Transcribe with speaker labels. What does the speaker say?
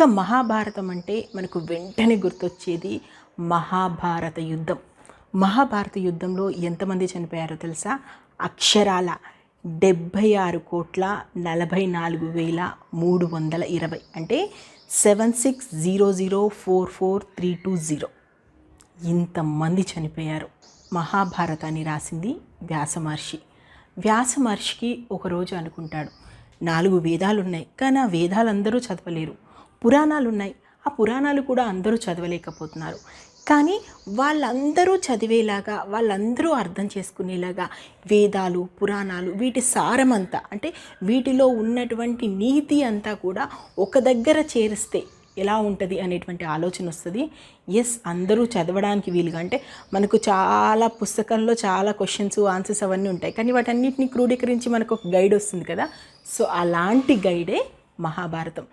Speaker 1: ఇక మహాభారతం అంటే మనకు వెంటనే గుర్తొచ్చేది మహాభారత యుద్ధం. మహాభారత యుద్ధంలో ఎంతమంది చనిపోయారో తెలుసా? అక్షరాల 76,44,320, అంటే 76,00,44,320. ఇంతమంది చనిపోయారు. మహాభారతాన్ని రాసింది వ్యాస మహర్షి. వ్యాస మహర్షికి ఒకరోజు అనుకుంటాడు, 4 వేదాలు ఉన్నాయి, కానీ ఆ వేదాలు అందరూ చదవలేరు. పురాణాలు ఉన్నాయి, ఆ పురాణాలు కూడా అందరూ చదవలేకపోతున్నారు. కానీ వాళ్ళందరూ చదివేలాగా, వాళ్ళందరూ అర్థం చేసుకునేలాగా వేదాలు, పురాణాలు, వీటి సారమంతా, అంటే వీటిలో ఉన్నటువంటి నీతి అంతా కూడా ఒక దగ్గర చేరిస్తే ఎలా ఉంటుంది అనేటువంటి ఆలోచన వస్తుంది. అందరూ చదవడానికి వీలుగా, అంటే మనకు చాలా పుస్తకంలో చాలా క్వశ్చన్స్, ఆన్సర్స్ అవన్నీ ఉంటాయి, కానీ వాటన్నిటిని క్రోడీకరించి మనకు ఒక గైడ్ వస్తుంది కదా. సో అలాంటి గైడే మహాభారతం.